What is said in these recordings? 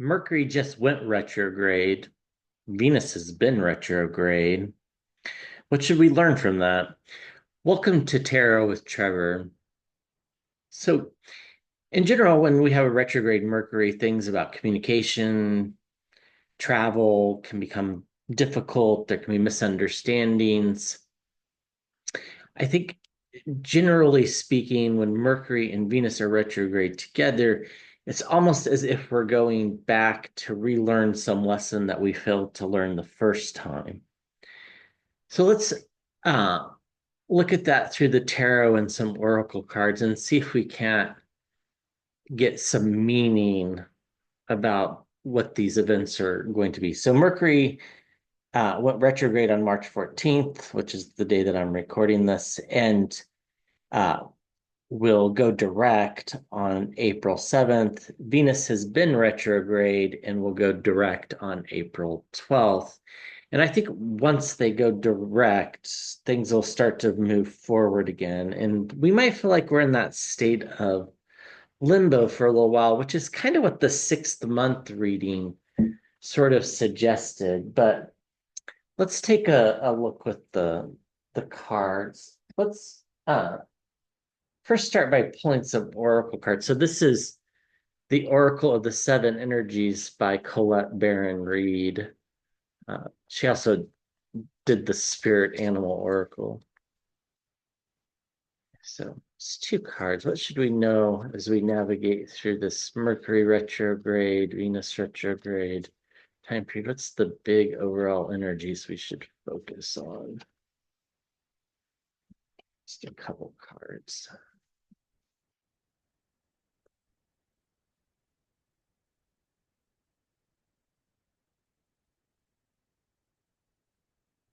Mercury just went retrograde. Venus has been retrograde. What should we learn from that? Welcome to Tarot with Trevor. So, in general, when we have a retrograde Mercury, things about communication, travel can become difficult. There can be misunderstandings. I think, generally speaking, when Mercury and Venus are retrograde together, it's almost as if we're going back to relearn some lesson that we failed to learn the first time. So let's uh, look at that through the tarot and some oracle cards and see if we can't get some meaning about what these events are going to be. So Mercury went retrograde on March 14th, which is the day that I'm recording this, and uh, will go direct on April 7th. Venus has been retrograde and will go direct on April 12th. And I think once they go direct, things will start to move forward again. And we might feel like we're in that state of limbo for a little while, which is kind of what the 6th month reading sort of suggested. But let's take a look with the cards. Let's first start by pulling some oracle cards. So this is the Oracle of the Seven Energies by Colette Baron Reed. She also did the Spirit Animal Oracle. So it's two cards. What should we know as we navigate through this Mercury retrograde, Venus retrograde time period? What's the big overall energies we should focus on? Just a couple cards.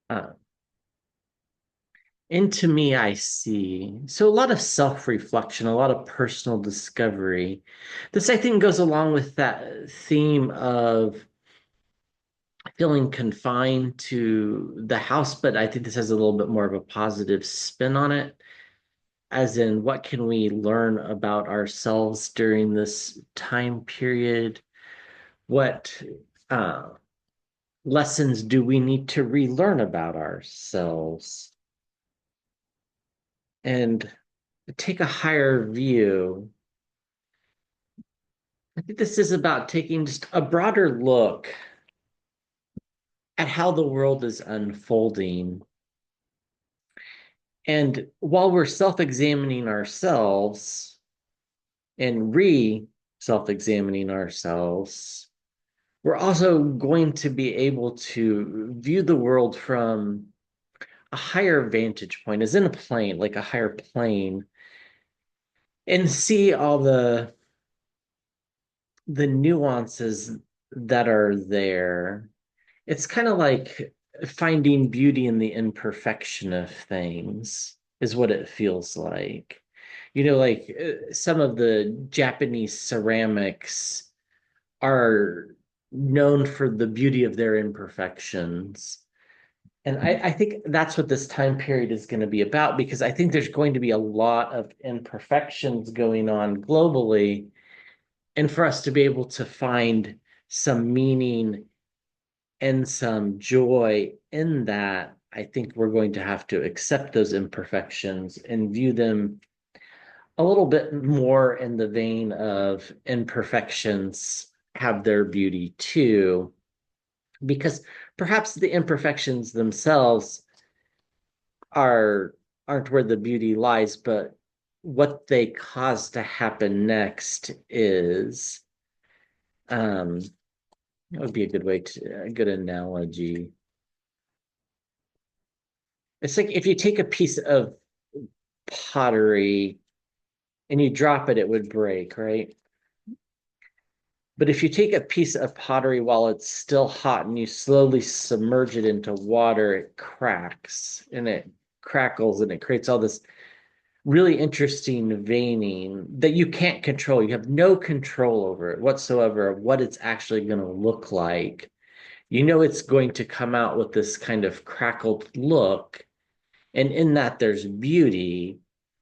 Uh, Into me, I see. So a lot of self-reflection, a lot of personal discovery. This, I think, goes along with that theme of feeling confined to the house, but I think this has a little bit more of a positive spin on it, as in what can we learn about ourselves during this time period? What uh, lessons do we need to relearn about ourselves? And take a higher view. I think this is about taking just a broader look at how the world is unfolding. And while we're self examining ourselves and re self examining ourselves, we're also going to be able to view the world from a higher vantage point, as in a plane, like a higher plane, and see all the nuances that are there. It's kind of like finding beauty in the imperfection of things, is what it feels like. Like some of the Japanese ceramics are known for the beauty of their imperfections. And I think that's what this time period is going to be about, because I think there's going to be a lot of imperfections going on globally. And for us to be able to find some meaning and some joy in that, I think we're going to have to accept those imperfections and view them a little bit more in the vein of imperfections have their beauty too, because perhaps the imperfections themselves are aren't where the beauty lies, but what they cause to happen next is. um that would be a good way to a good analogy. It's like if you take a piece of pottery and you drop it, it would break, right? But if you take a piece of pottery while it's still hot and you slowly submerge it into water, it cracks and it crackles and it creates all this really interesting veining that you can't control. You have no control over it whatsoever of what it's actually going to look like. It's going to come out with this kind of crackled look. And in that, there's beauty,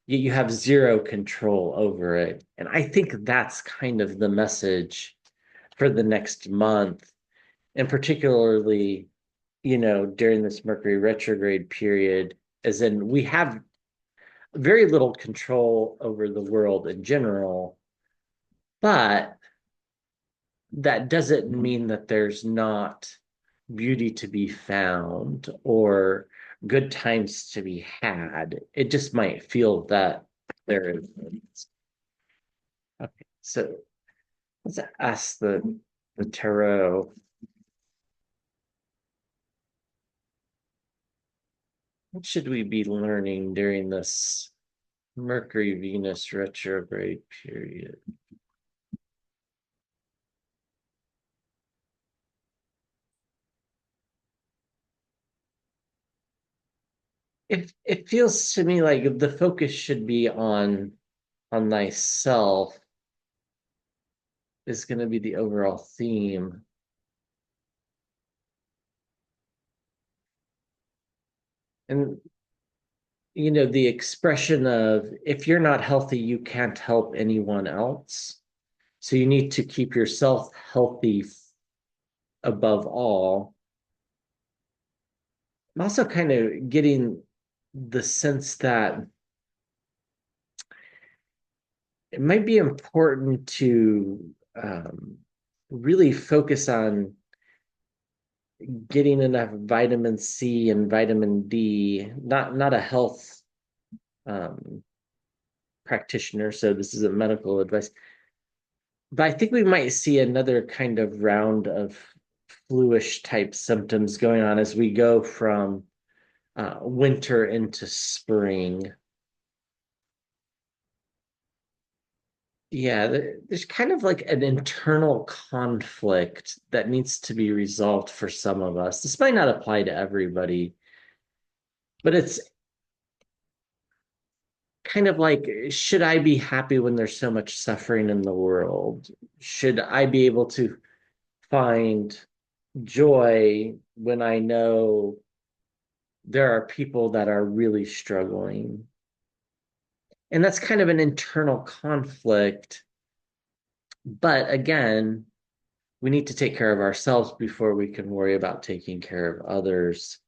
yet you have zero control over it. And I think that's kind of the message for the next month, and particularly, during this Mercury retrograde period, as in we have very little control over the world in general, but that doesn't mean that there's not beauty to be found or good times to be had. It just might feel that there is. Okay, so let's ask the tarot. What should we be learning during this Mercury Venus retrograde period? It feels to me like the focus should be on thyself is going to be the overall theme. And the expression of if you're not healthy, you can't help anyone else. So you need to keep yourself healthy above all. I'm also kind of getting the sense that it might be important to really focus on getting enough vitamin C and vitamin D, not a health um, practitioner, so this isn't medical advice, but I think we might see another kind of round of fluish type symptoms going on as we go from winter into spring. Yeah, there's kind of like an internal conflict that needs to be resolved for some of us. This might not apply to everybody, but it's kind of like, should I be happy when there's so much suffering in the world? Should I be able to find joy when I know there are people that are really struggling? And that's kind of an internal conflict. But again, we need to take care of ourselves before we can worry about taking care of others.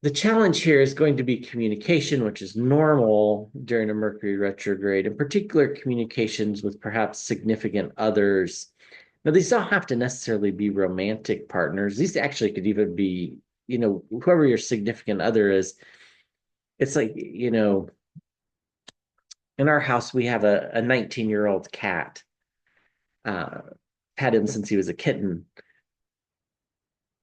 The challenge here is going to be communication, which is normal during a Mercury retrograde, in particular communications with perhaps significant others. Now, these don't have to necessarily be romantic partners. These actually could even be, whoever your significant other is. It's like, in our house, we have a 19-year-old cat. Uh, had him since he was a kitten.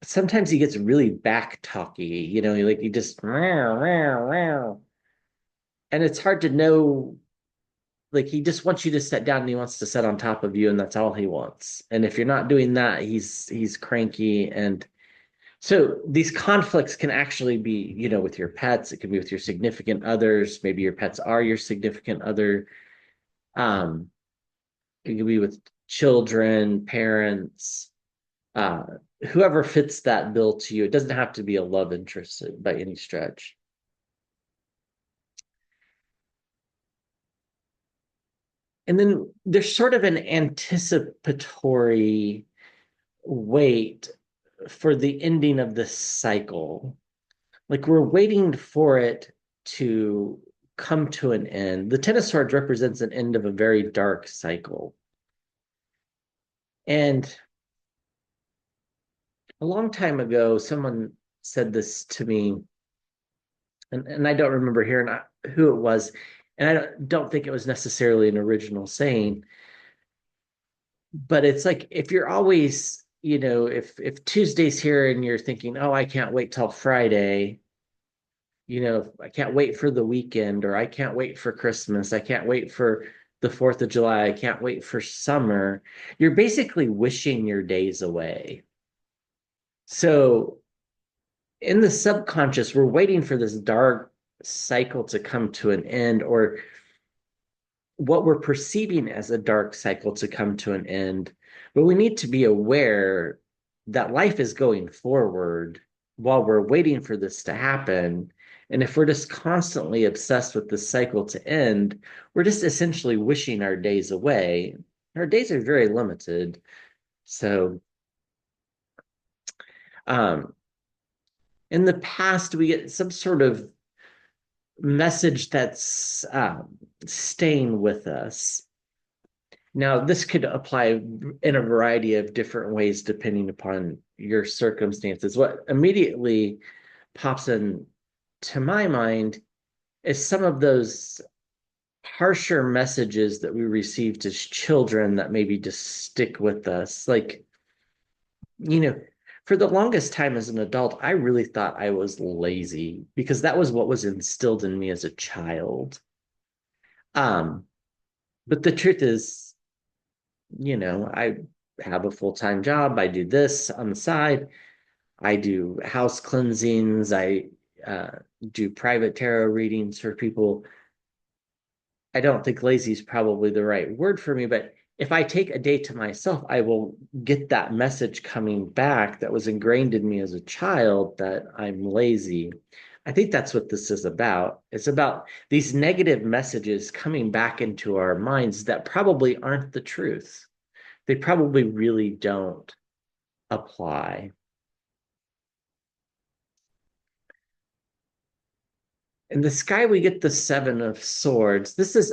Sometimes he gets really back talky, he just meow, meow, meow. And it's hard to know, like he just wants you to sit down and he wants to sit on top of you, and that's all he wants. And if you're not doing that, he's cranky. And so these conflicts can actually be, with your pets, it can be with your significant others, maybe your pets are your significant other. Um, it can be with children, parents, uh, whoever fits that bill to you. It doesn't have to be a love interest by any stretch. And then there's sort of an anticipatory wait for the ending of this cycle. Like we're waiting for it to come to an end. The Ten of Swords represents an end of a very dark cycle. And a long time ago, someone said this to me, and I don't remember hearing who it was, and I don't think it was necessarily an original saying, but it's like if you're always, if Tuesday's here and you're thinking, oh, I can't wait till Friday, I can't wait for the weekend, or I can't wait for Christmas, I can't wait for the 4th of July, I can't wait for summer, you're basically wishing your days away. So in the subconscious, we're waiting for this dark cycle to come to an end, or what we're perceiving as a dark cycle to come to an end. But we need to be aware that life is going forward while we're waiting for this to happen. And if we're just constantly obsessed with this cycle to end, we're just essentially wishing our days away. Our days are very limited. So, um, in the past, we get some sort of message that's staying with us. Now, this could apply in a variety of different ways depending upon your circumstances. What immediately pops in to my mind is some of those harsher messages that we received as children that maybe just stick with us. Like, you know, for the longest time as an adult, I really thought I was lazy because that was what was instilled in me as a child. Um, but the truth is, I have a full-time job. I do this on the side. I do house cleansings. I uh, do private tarot readings for people. I don't think lazy is probably the right word for me, but if I take a day to myself, I will get that message coming back that was ingrained in me as a child that I'm lazy. I think that's what this is about. It's about these negative messages coming back into our minds that probably aren't the truth. They probably really don't apply. In the sky, we get the Seven of Swords. This is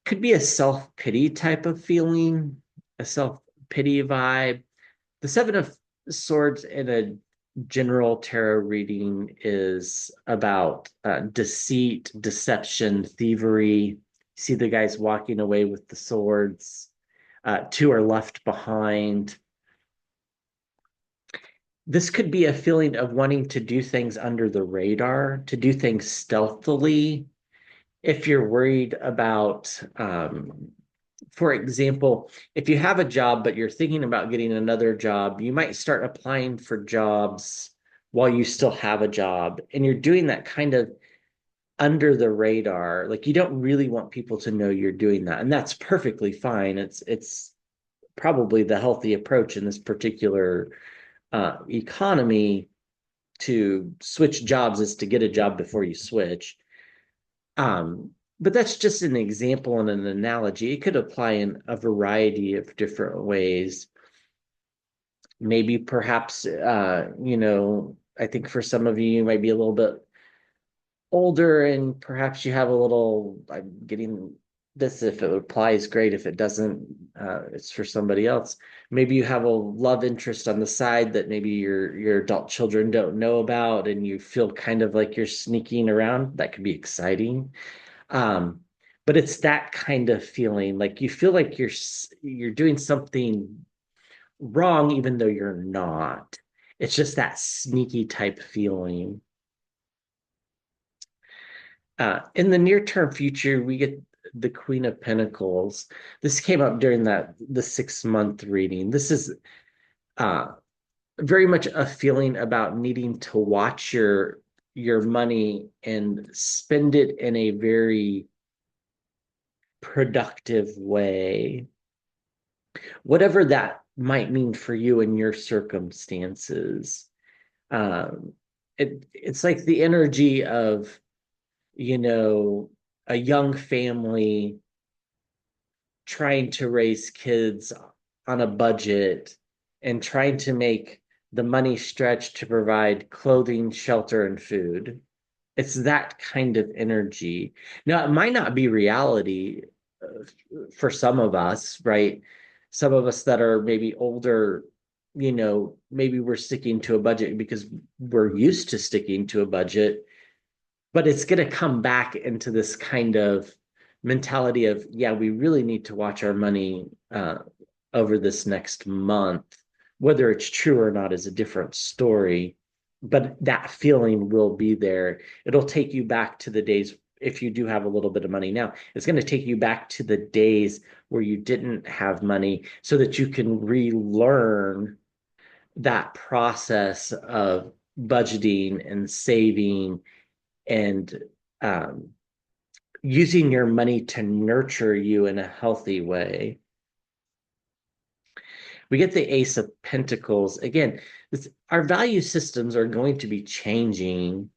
could be a self-pity type of feeling, a self-pity vibe. The Seven of Swords in a general tarot reading is about deceit, deception, thievery. See the guys walking away with the swords. Two are left behind. This could be a feeling of wanting to do things under the radar, to do things stealthily. If you're worried about, for example, if you have a job, but you're thinking about getting another job, you might start applying for jobs while you still have a job. And you're doing that kind of under the radar. Like you don't really want people to know you're doing that. And that's perfectly fine. It's probably the healthy approach in this particular economy to switch jobs is to get a job before you switch. But that's just an example and an analogy. It could apply in a variety of different ways. Maybe perhaps, I think for some of you, you might be a little bit older and perhaps you have a little, I'm getting this, if it applies, great. If it doesn't, it's for somebody else. Maybe you have a love interest on the side that maybe your adult children don't know about and you feel kind of like you're sneaking around. That could be exciting. Um, but it's that kind of feeling, like you feel like you're doing something wrong even though you're not. It's just that sneaky type feeling. In the near term future, we get the Queen of Pentacles. This came up during the 6 month reading. This is uh, very much a feeling about needing to watch your money and spend it in a very productive way, whatever that might mean for you and your circumstances. Um, it's like the energy of, you know, a young family trying to raise kids on a budget and trying to make the money stretch to provide clothing, shelter, and food. It's that kind of energy. Now, it might not be reality for some of us, right? Some of us that are maybe older, maybe we're sticking to a budget because we're used to sticking to a budget, but it's going to come back into this kind of mentality of, yeah, we really need to watch our money over this next month. Whether it's true or not is a different story, but that feeling will be there. It'll take you back to the days, if you do have a little bit of money now, it's going to take you back to the days where you didn't have money so that you can relearn that process of budgeting and saving and um, using your money to nurture you in a healthy way. We get the Ace of Pentacles. Again, our value systems are going to be changing.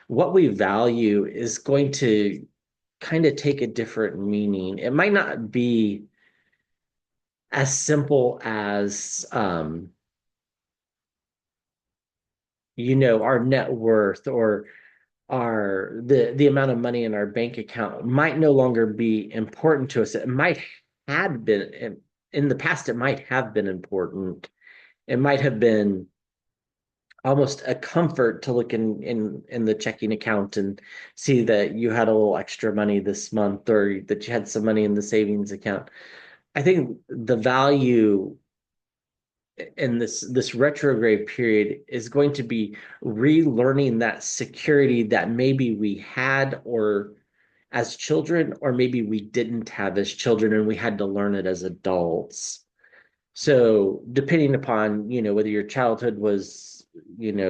What we value is going to kind of take a different meaning. It might not be as simple as our net worth or our the amount of money in our bank account might no longer be important to us. It might had been in the past, it might have been important. It might have been almost a comfort to look in the checking account and see that you had a little extra money this month or that you had some money in the savings account. I think the value in this retrograde period is going to be relearning that security that maybe we had or as children or maybe we didn't have as children and we had to learn it as adults. So depending upon, whether your childhood was,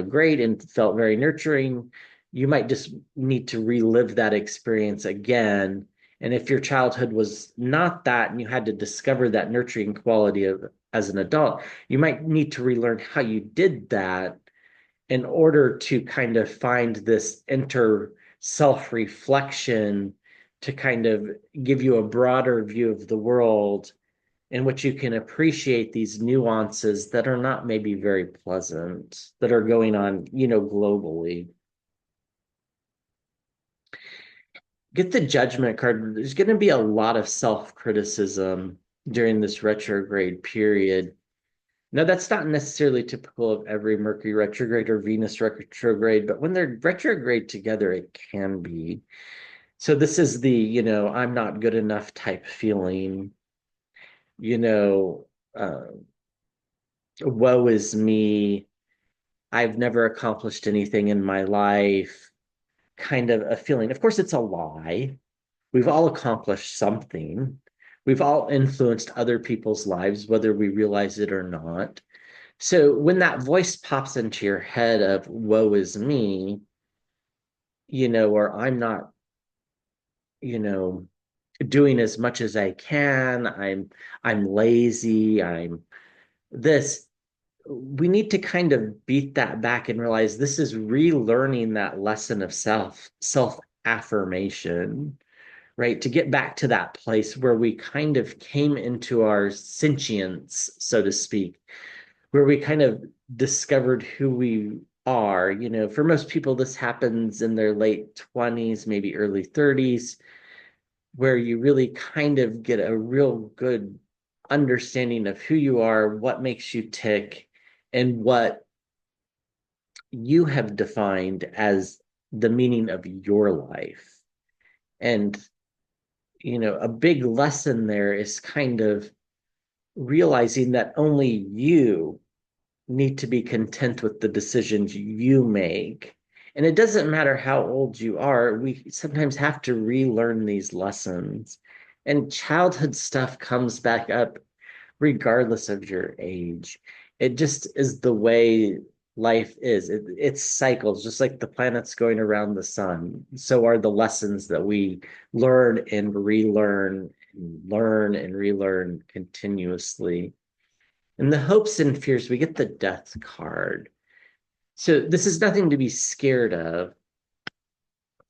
great and felt very nurturing, you might just need to relive that experience again. And if your childhood was not that and you had to discover that nurturing quality of as an adult, you might need to relearn how you did that in order to kind of find this inner self-reflection to kind of give you a broader view of the world in which you can appreciate these nuances that are not maybe very pleasant that are going on, globally. Get the judgment card. There's going to be a lot of self-criticism during this retrograde period. Now, that's not necessarily typical of every Mercury retrograde or Venus retrograde, but when they're retrograde together, it can be. So this is the, I'm not good enough type feeling, you know, uh, woe is me. I've never accomplished anything in my life, kind of a feeling. Of course, it's a lie. We've all accomplished something. We've all influenced other people's lives, whether we realize it or not. So when that voice pops into your head of woe is me, or I'm not, you know, doing as much as I can, I'm lazy, I'm this, we need to kind of beat that back and realize this is relearning that lesson of self affirmation, right? To get back to that place where we kind of came into our sentience, so to speak, where we kind of discovered who we are. For most people, this happens in their late 20s, maybe early 30s, where you really kind of get a real good understanding of who you are, what makes you tick, and what you have defined as the meaning of your life. And, a big lesson there is kind of realizing that only you need to be content with the decisions you make. And it doesn't matter how old you are, we sometimes have to relearn these lessons. And childhood stuff comes back up regardless of your age. It just is the way life is. It's cycles, just like the planets going around the sun. So are the lessons that we learn and relearn, and learn and relearn continuously. In the hopes and fears, we get the death card. So this is nothing to be scared of.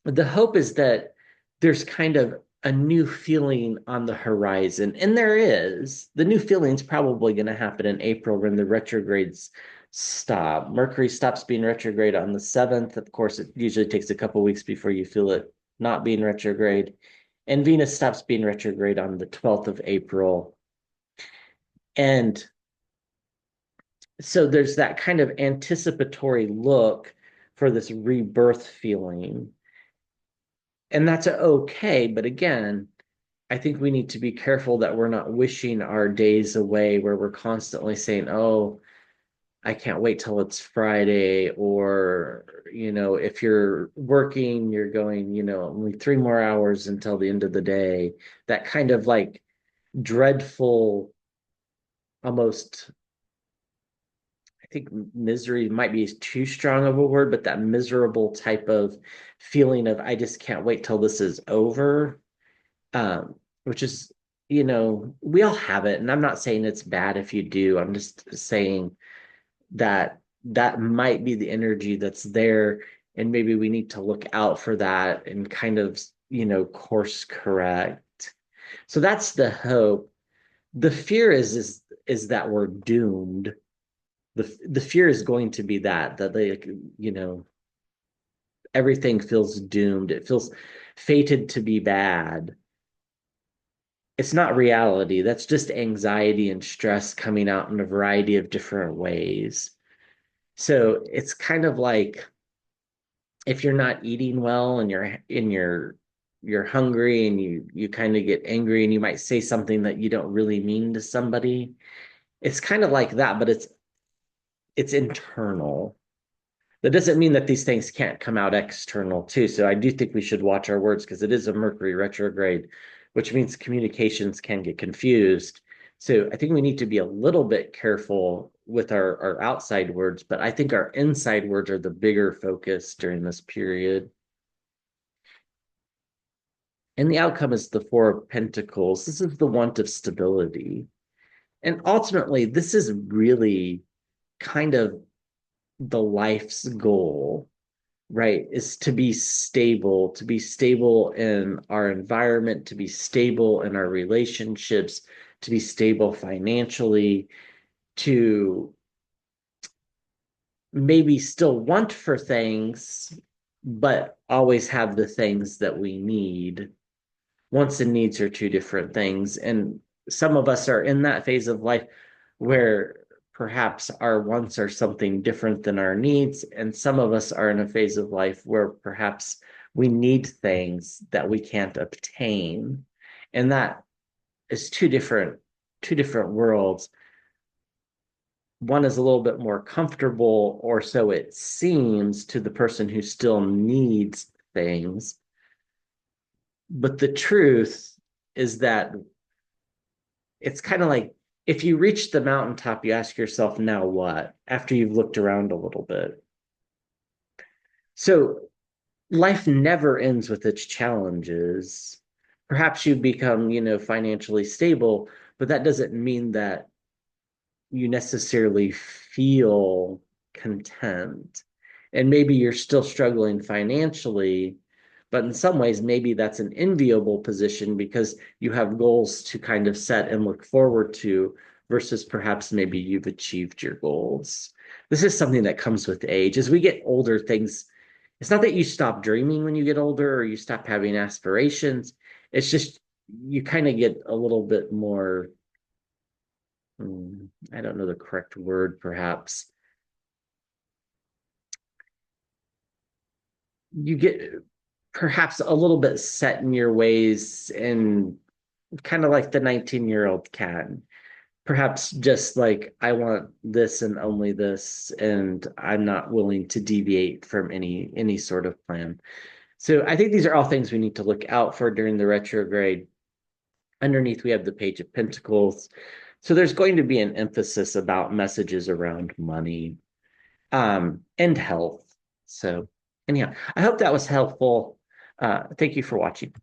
The hope is that there's kind of a new feeling on the horizon. And there is. The new feeling is probably going to happen in April when the retrogrades stop. Mercury stops being retrograde on the 7th. Of course, it usually takes a couple weeks before you feel it not being retrograde. And Venus stops being retrograde on the 12th of April. And so there's that kind of anticipatory look for this rebirth feeling. And that's okay. But again, I think we need to be careful that we're not wishing our days away where we're constantly saying, oh, I can't wait till it's Friday. Or, if you're working, you're going, only 3 more hours until the end of the day. That kind of like dreadful, almost, I think misery might be too strong of a word, but that miserable type of feeling of I just can't wait till this is over, which is, we all have it. And I'm not saying it's bad if you do. I'm just saying that that might be the energy that's there. And maybe we need to look out for that and kind of, course correct. So that's the hope. the fear is that we're doomed. The fear is going to be that they, you know, everything feels doomed. It feels fated to be bad. It's not reality. That's just anxiety and stress coming out in a variety of different ways. So it's kind of like if you're not eating well and you're hungry and you kind of get angry and you might say something that you don't really mean to somebody. It's kind of like that, but it's internal. That doesn't mean that these things can't come out external too. So I do think we should watch our words because it is a Mercury retrograde, which means communications can get confused. So I think we need to be a little bit careful with our outside words, but I think our inside words are the bigger focus during this period. And the outcome is the Four of Pentacles. This is the want of stability. And ultimately, this is really kind of the life's goal, right? Is to be stable in our environment, to be stable in our relationships, to be stable financially, to maybe still want for things, but always have the things that we need. Wants and needs are two different things. And some of us are in that phase of life where perhaps our wants are something different than our needs. And some of us are in a phase of life where perhaps we need things that we can't obtain. And that is two different worlds. One is a little bit more comfortable, or so it seems to the person who still needs things. But the truth is that it's kind of like if you reach the mountaintop, you ask yourself, now what? After you've looked around a little bit. So life never ends with its challenges. Perhaps you become, financially stable, but that doesn't mean that you necessarily feel content. And maybe you're still struggling financially, but in some ways, maybe that's an enviable position because you have goals to kind of set and look forward to versus perhaps maybe you've achieved your goals. This is something that comes with age. As we get older, things, it's not that you stop dreaming when you get older or you stop having aspirations. It's just you kind of get a little bit more I don't know the correct word, perhaps. You get perhaps a little bit set in your ways and kind of like the 19-year-old can. Perhaps just like, I want this and only this, and I'm not willing to deviate from any sort of plan. So I think these are all things we need to look out for during the retrograde. Underneath, we have the Page of Pentacles. So there's going to be an emphasis about messages around money and health. So anyhow, I hope that was helpful. Thank you for watching.